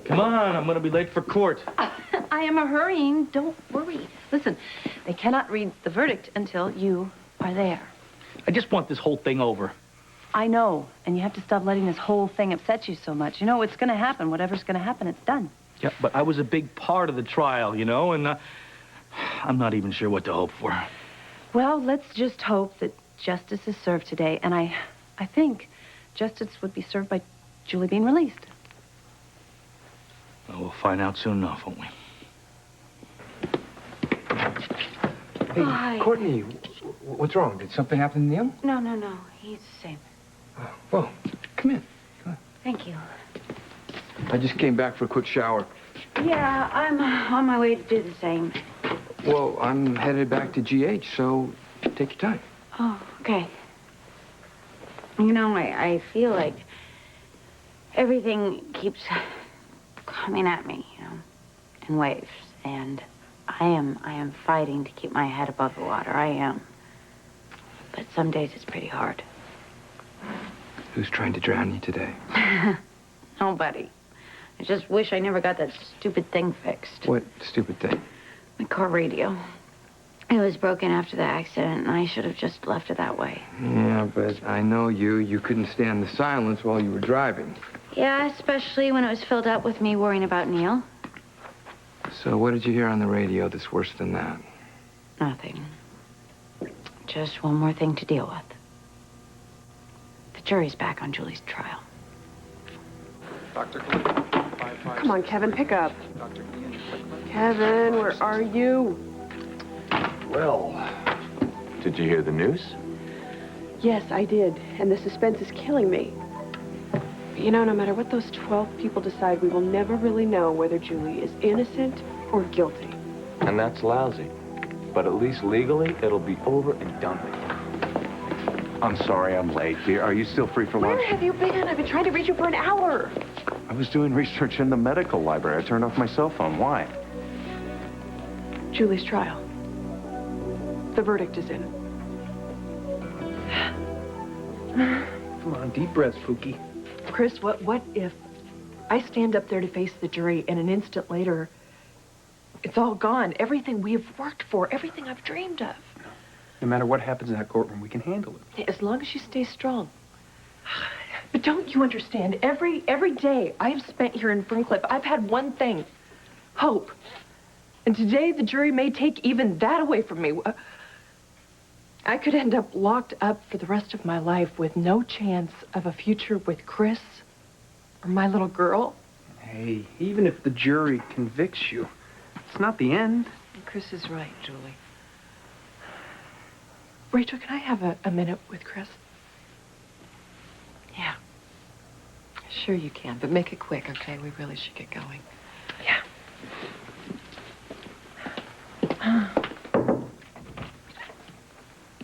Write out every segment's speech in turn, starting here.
Come on, I'm gonna be late for court. I am hurrying. Don't worry. Listen, they cannot read the verdict until you are there. I just want this whole thing over. I know, and you have to stop letting this whole thing upset you so much. You know, it's gonna happen. Whatever's gonna happen, it's done. Yeah, but I was a big part of the trial, you know, and I'm not even sure what to hope for. Well, let's just hope that justice is served today, and I think justice would be served by Julie being released. Well, we'll find out soon enough, won't we? Hey, Hi. Courtney, what's wrong? Did something happen to Neil? No. He's the same. Well, come in. Thank you. I just came back for a quick shower. Yeah, I'm on my way to do the same. Well, I'm headed back to GH, so take your time. Oh, okay. You know, I feel like everything keeps coming at me, you know, in waves. And I am fighting to keep my head above the water. I am. But some days it's pretty hard. Who's trying to drown you today? Nobody. I just wish I never got that stupid thing fixed. What stupid thing? My car radio. It was broken after the accident, and I should have just left it that way. Yeah, but I know you. You couldn't stand the silence while you were driving. Yeah, especially when it was filled up with me worrying about Neil. So what did you hear on the radio that's worse than that? Nothing. Just one more thing to deal with. The jury's back on Julie's trial. Dr. Come on, Kevin, pick up. Kevin, where are you? Well, did you hear the news? Yes, I did, and the suspense is killing me. But you know, no matter what those 12 people decide, we will never really know whether Julie is innocent or guilty. And that's lousy. But at least legally, it'll be over and done with. I'm sorry I'm late. Dear, are you still free for lunch? Where have you been? I've been trying to reach you for an hour. I was doing research in the medical library. I turned off my cell phone. Why? Julie's trial. The verdict is in. Come on, deep breaths, Pookie. Chris, what if I stand up there to face the jury and an instant later, it's all gone. Everything we have worked for, everything I've dreamed of. No matter what happens in that courtroom, we can handle it. As long as you stay strong. But don't you understand? Every day I have spent here in Ferncliff, I've had one thing. Hope. And today the jury may take even that away from me. I could end up locked up for the rest of my life with no chance of a future with Chris or my little girl. Hey, even if the jury convicts you, it's not the end. Chris is right, Julie. Rachel, can I have a minute with Chris? Yeah. Sure you can, but make it quick, okay? We really should get going. Yeah.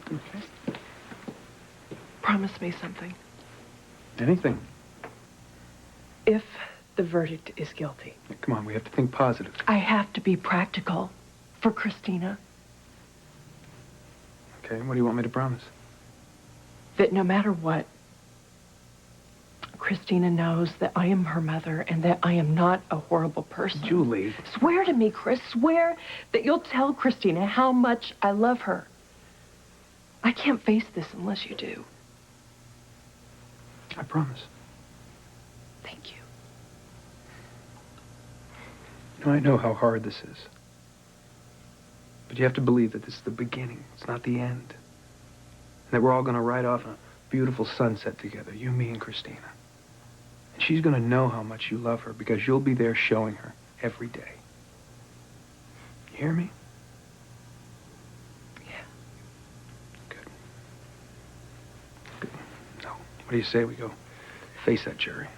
Okay. Promise me something. Anything. If the verdict is guilty, Come on, we have to think positive. I have to be practical for Christina. Okay, what do you want me to promise? That no matter what, Christina knows that I am her mother and that I am not a horrible person. Julie. Swear to me, Chris. Swear that you'll tell Christina how much I love her. I can't face this unless you do. I promise. Thank you. You know, I know how hard this is. But you have to believe that this is the beginning. It's not the end. And that we're all going to ride off on a beautiful sunset together, you, me, and Christina. And she's going to know how much you love her because you'll be there showing her every day. You hear me? Yeah. Good. Good. Now, what do you say we go face that jury?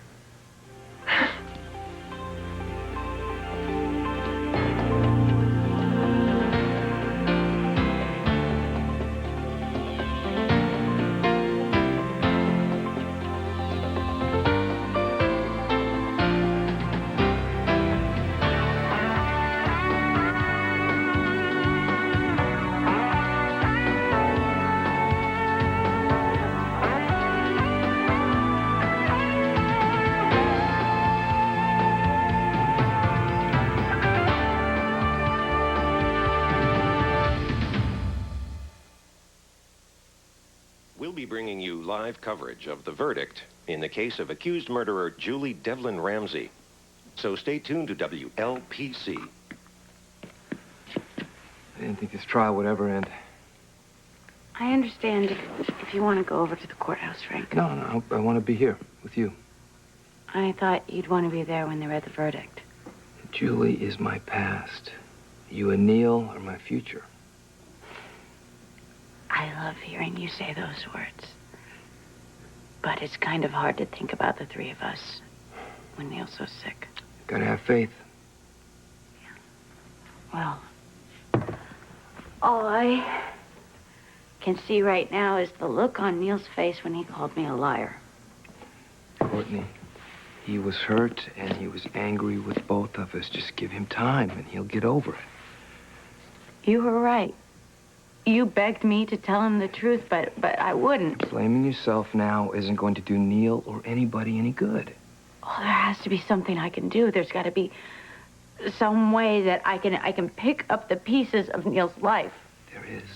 live coverage of the verdict in the case of accused murderer Julie Devlin Ramsey. So stay tuned to WLPC. I didn't think this trial would ever end. I understand if you want to go over to the courthouse, Frank. No, I want to be here with you. I thought you'd want to be there when they read the verdict. Julie is my past. You and Neil are my future. I love hearing you say those words. But it's kind of hard to think about the three of us when Neil's so sick. Gotta have faith. Well, all I can see right now is the look on Neil's face when he called me a liar. Courtney, he was hurt and he was angry with both of us. Just give him time and he'll get over it. You were right. You begged me to tell him the truth, but I wouldn't. Blaming yourself now isn't going to do Neil or anybody any good. Oh, there has to be something I can do. There's got to be some way that I can pick up the pieces of Neil's life. There is.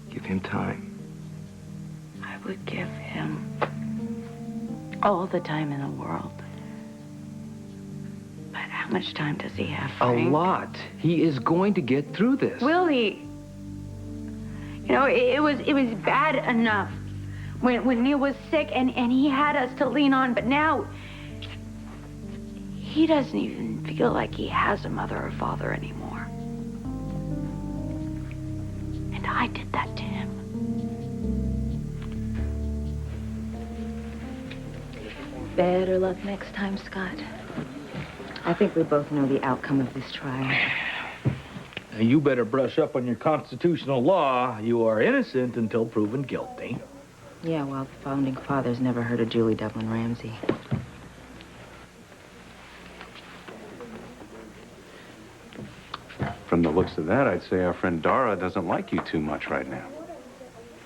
Give him time. I would give him all the time in the world. But how much time does he have, Frank? A lot. He is going to get through this. Will he? You know, it was bad enough when Neil was sick and he had us to lean on, but now he doesn't even feel like he has a mother or father anymore. And I did that to him. Better luck next time, Scott. I think we both know the outcome of this trial. Now, you better brush up on your constitutional law. You are innocent until proven guilty. Yeah, well, the founding fathers never heard of Julie Devlin Ramsey. From the looks of that, I'd say our friend Dara doesn't like you too much right now.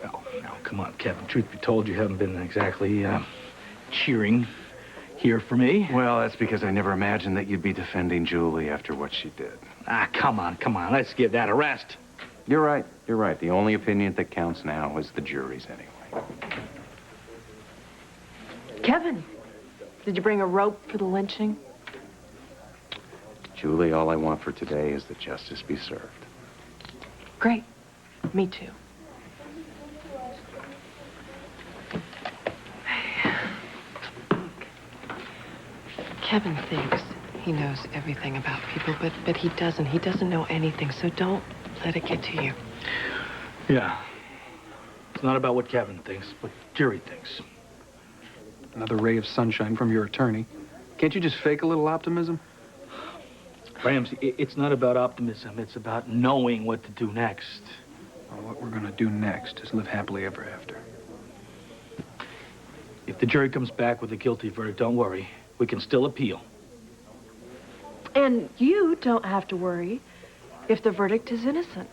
Oh, now, come on, Kevin. Truth be told, you haven't been exactly cheering here for me. Well, that's because I never imagined that you'd be defending Julie after what she did. Ah, come on. Let's give that a rest. You're right. The only opinion that counts now is the jury's anyway. Kevin, did you bring a rope for the lynching? Julie, all I want for today is that justice be served. Great. Me too. Kevin thinks he knows everything about people, but he doesn't. He doesn't know anything, so don't let it get to you. Yeah. It's not about what Kevin thinks, what jury thinks. Another ray of sunshine from your attorney. Can't you just fake a little optimism? Ramsey, it's not about optimism. It's about knowing what to do next. Well, what we're gonna do next is live happily ever after. If the jury comes back with a guilty verdict, don't worry. We can still appeal. And you don't have to worry if the verdict is innocent.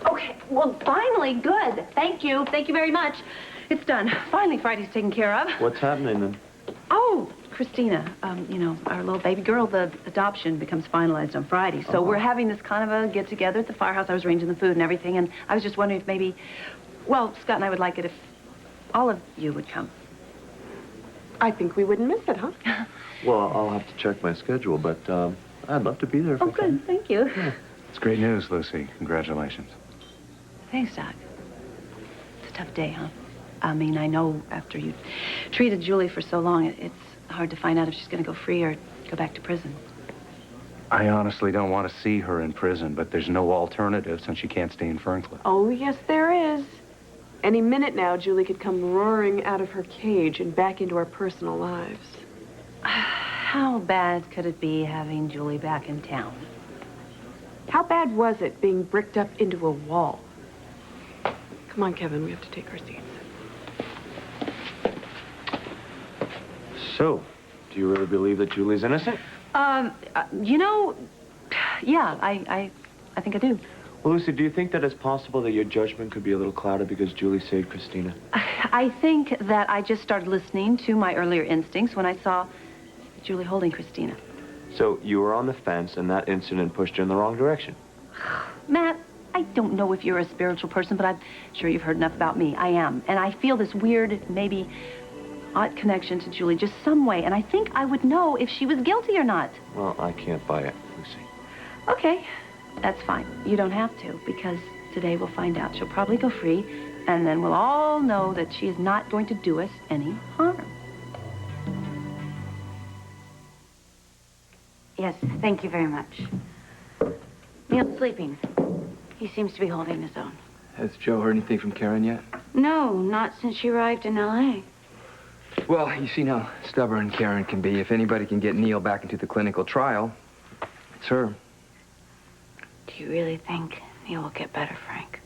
Okay, well, finally, good. Thank you very much. It's done. Finally, Friday's taken care of. What's happening then? Oh, Christina, you know, our little baby girl, the adoption becomes finalized on Friday. So we're having this kind of a get-together at the firehouse. I was arranging the food and everything, and I was just wondering if maybe, well, Scott and I would like it if all of you would come. I think we wouldn't miss it, huh? Well, I'll have to check my schedule, but I'd love to be there if I Oh, can. good. Thank you. It's great news, Lucy. Congratulations. Thanks, Doc. It's a tough day, huh? I mean, I know after you treated Julie for so long, it's hard to find out if she's going to go free or go back to prison. I honestly don't want to see her in prison, but there's no alternative since she can't stay in Ferncliff. Oh, yes, there is. Any minute now, Julie could come roaring out of her cage and back into our personal lives. How bad could it be having Julie back in town? How bad was it being bricked up into a wall? Come on, Kevin, we have to take our seats. So, do you really believe that Julie's innocent? You know, yeah, I think I do. Well, Lucy, do you think that it's possible that your judgment could be a little clouded because Julie saved Christina? I think that I just started listening to my earlier instincts when I saw Julie holding Christina. So, you were on the fence and that incident pushed you in the wrong direction? Matt, I don't know if you're a spiritual person, but I'm sure you've heard enough about me. I am. And I feel this weird, maybe odd connection to Julie, just some way. And I think I would know if she was guilty or not. Well, I can't buy it, Lucy. Okay, that's fine. You don't have to, because today we'll find out. She'll probably go free, and then we'll all know that she is not going to do us any harm. Yes, thank you very much. Neil's sleeping. He seems to be holding his own. Has Joe heard anything from Karen yet? No, not since she arrived in L.A. Well, you see how stubborn Karen can be. If anybody can get Neil back into the clinical trial, it's her. Do you really think Neil will get better, Frank?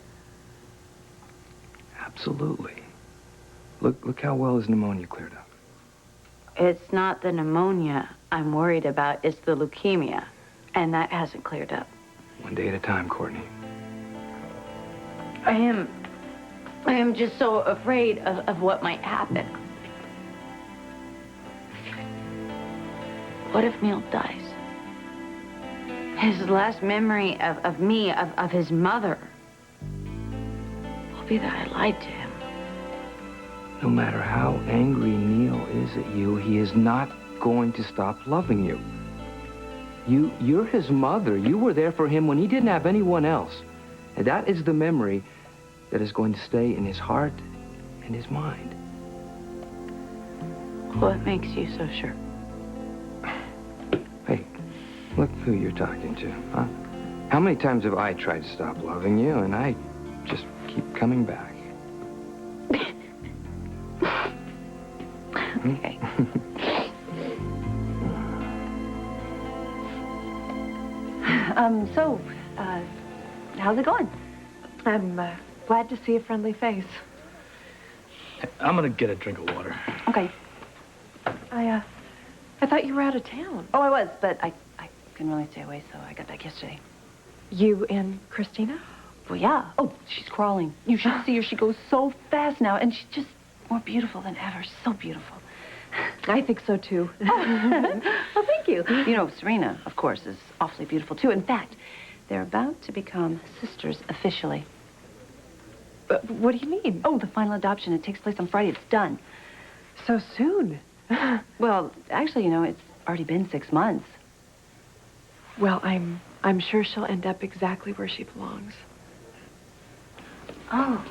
Absolutely. Look how well his pneumonia cleared up. It's not the pneumonia I'm worried about, it's the leukemia. And that hasn't cleared up. One day at a time, Courtney. I am just so afraid of what might happen. What if Neil dies? His last memory of me, of his mother, will be that I lied to him. No matter how angry Neil is at you, he is not going to stop loving you. You're his mother. You were there for him when he didn't have anyone else. And that is the memory that is going to stay in his heart and his mind. What makes you so sure? Hey, look who you're talking to, huh? How many times have I tried to stop loving you, and I just keep coming back? Okay. How's it going? I'm glad to see a friendly face. I'm gonna get a drink of water. Okay. I thought you were out of town. Oh, I was, but I couldn't really stay away, so I got back yesterday. You and Christina? Well, yeah. Oh, she's crawling. You should see her. She goes so fast now, and she's just more beautiful than ever. So beautiful. I think so, too. Well, thank you. You know, Serena, of course, is awfully beautiful, too. In fact, they're about to become sisters officially. What do you mean? Oh, the final adoption. It takes place on Friday. It's done. So soon? Well, actually, you know, it's already been 6 months. Well, I'm sure she'll end up exactly where she belongs. Oh,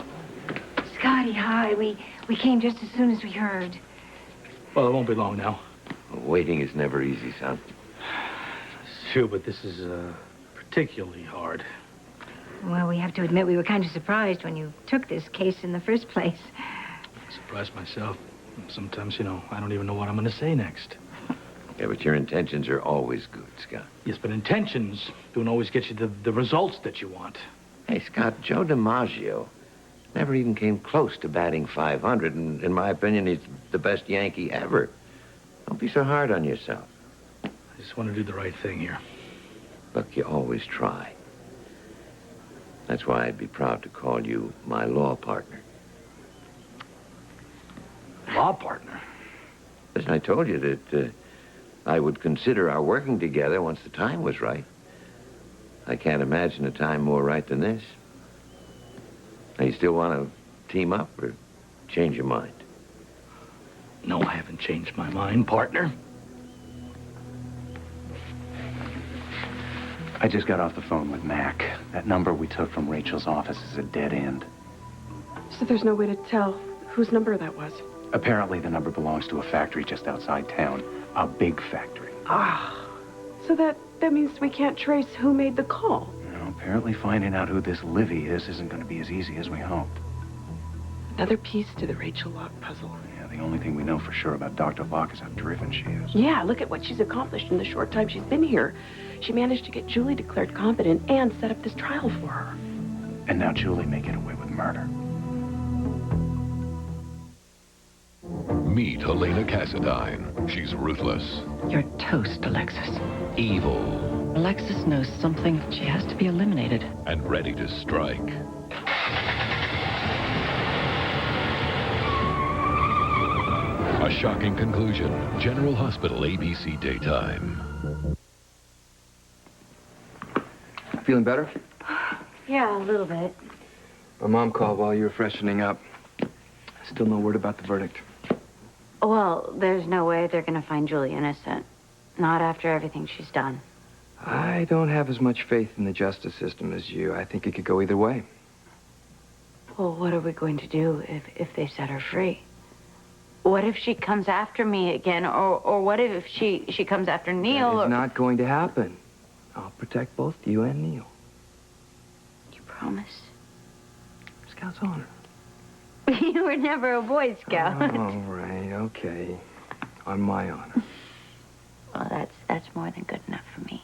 Scotty, hi. We came just as soon as we heard. Well, it won't be long now. Waiting is never easy, son. Sure, but this is particularly hard. Well, we have to admit we were kind of surprised when you took this case in the first place. I surprised myself. Sometimes, you know, I don't even know what I'm going to say next. Yeah, but your intentions are always good, Scott. Yes, but intentions don't always get you the results that you want. Hey, Scott, Joe DiMaggio never even came close to batting 500, and in my opinion, he's the best Yankee ever. Don't be so hard on yourself. I just want to do the right thing here. Look, you always try. That's why I'd be proud to call you my law partner. Law partner? Listen, I told you that I would consider our working together once the time was right. I can't imagine a time more right than this. Now, you still want to team up or change your mind? No, I haven't changed my mind, partner. I just got off the phone with Mac. That number we took from Rachel's office is a dead end. So there's no way to tell whose number that was? Apparently, the number belongs to a factory just outside town. A big factory. Ah. So that means we can't trace who made the call. No, apparently finding out who this Livy is isn't going to be as easy as we hoped. Another piece to the Rachel Locke puzzle. Yeah, the only thing we know for sure about Dr. Locke is how driven she is. Yeah, look at what she's accomplished in the short time she's been here. She managed to get Julie declared competent and set up this trial for her. And now Julie may get away with murder. Meet Helena Cassadine. She's ruthless. You're toast, Alexis. Evil. Alexis knows something. She has to be eliminated. And ready to strike. A shocking conclusion. General Hospital, ABC Daytime. Feeling better? Yeah, a little bit. My mom called while you were freshening up. Still no word about the verdict. Well, there's no way they're going to find Julie innocent. Not after everything she's done. I don't have as much faith in the justice system as you. I think it could go either way. Well, what are we going to do if they set her free? What if she comes after me again? Or what if she comes after Neil? That is not going to happen. I'll protect both you and Neil. You promise? Scout's honor. You were never a Boy Scout. All right, okay. On my honor. Well, that's more than good enough for me.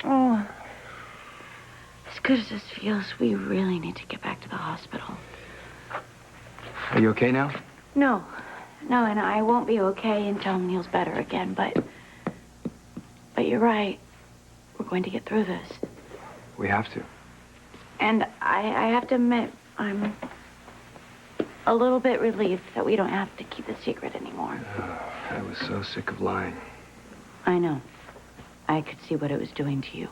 Oh. As good as this feels, we really need to get back to the hospital. Are you okay now? No, and I won't be okay until Neil's better again, but you're right. We're going to get through this. We have to. And I have to admit, I'm a little bit relieved that we don't have to keep the secret anymore. I was so sick of lying. I know. I could see what it was doing to you.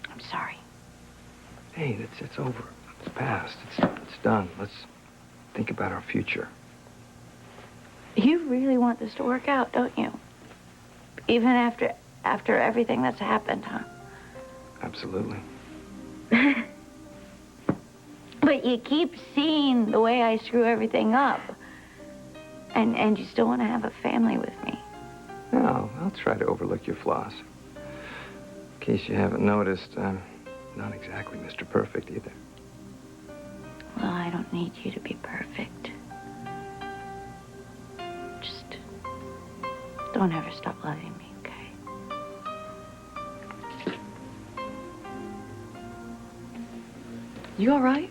I'm sorry. Hey, it's over. It's past. It's done. Let's think about our future. You really want this to work out, don't you? Even after everything that's happened, huh? Absolutely. But you keep seeing the way I screw everything up. And you still want to have a family with me. No, I'll try to overlook your flaws. In case you haven't noticed, I'm not exactly Mr. Perfect either. Well, I don't need you to be perfect. Just don't ever stop loving me, okay? You all right?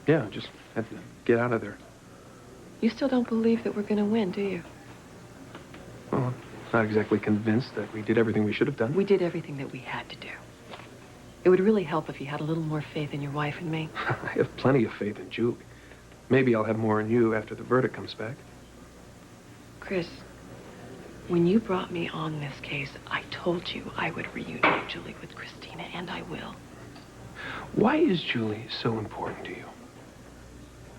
Yeah, just had to get out of there. You still don't believe that we're going to win, do you? Well, I'm not exactly convinced that we did everything we should have done. We did everything that we had to do. It would really help if you had a little more faith in your wife and me. I have plenty of faith in Julie. Maybe I'll have more in you after the verdict comes back. Chris, when you brought me on this case, I told you I would reunite Julie with Christina, and I will. Why is Julie so important to you?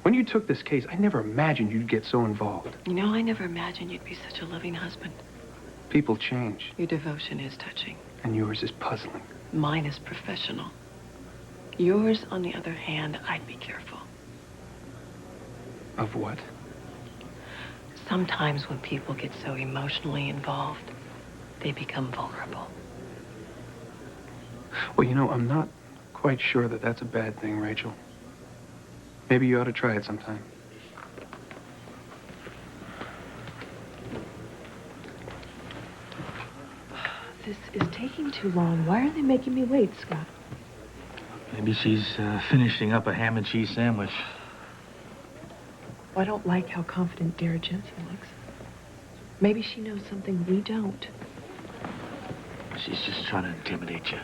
When you took this case, I never imagined you'd get so involved. You know, I never imagined you'd be such a loving husband. People change. Your devotion is touching. And yours is puzzling. Mine is professional. Yours, on the other hand, I'd be careful. Of what? Sometimes when people get so emotionally involved, they become vulnerable. Well, you know, I'm not quite sure that that's a bad thing, Rachel. Maybe you ought to try it sometime. This is taking too long. Why are they making me wait, Scott? Maybe she's finishing up a ham and cheese sandwich. I don't like how confident Dara Jensen looks. Maybe she knows something we don't. She's just trying to intimidate you.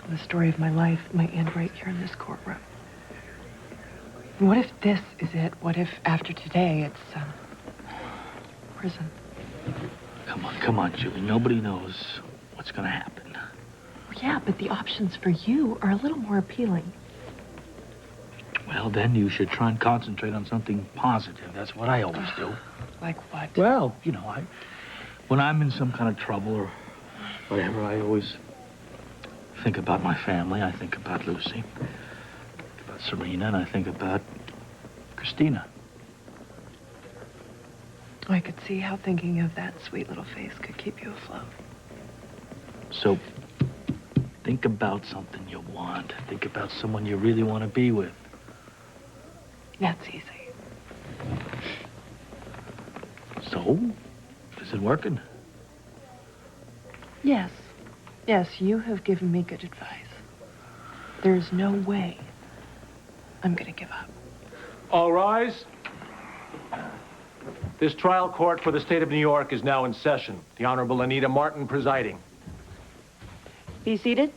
The story of my life might end right here in this courtroom. And what if this is it? What if after today it's prison? Come on, Julie. Nobody knows what's going to happen. Well, yeah, but the options for you are a little more appealing. Well, then you should try and concentrate on something positive. That's what I always do. Like what? Well, you know, when I'm in some kind of trouble or whatever, I always think about my family. I think about Lucy, I think about Serena, and I think about Christina. I could see how thinking of that sweet little face could keep you afloat. So, think about something you want. Think about someone you really want to be with. That's easy. So, is it working? Yes. Yes, you have given me good advice. There's no way I'm going to give up. All rise. This trial court for the state of New York is now in session. The Honorable Anita Martin presiding. Be seated.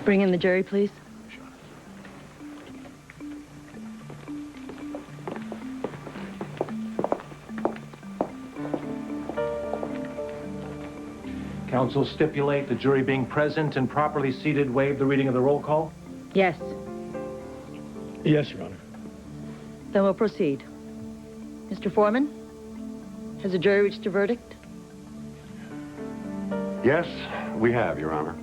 Bring in the jury, please. Counsel stipulate the jury being present and properly seated waive the reading of the roll call? Yes. Yes, Your Honor. Then we'll proceed. Mr. Foreman, has the jury reached a verdict? Yes, we have, Your Honor.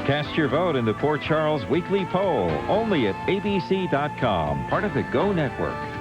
Cast your vote in the Port Charles Weekly Poll, only at abc.com, part of the Go Network.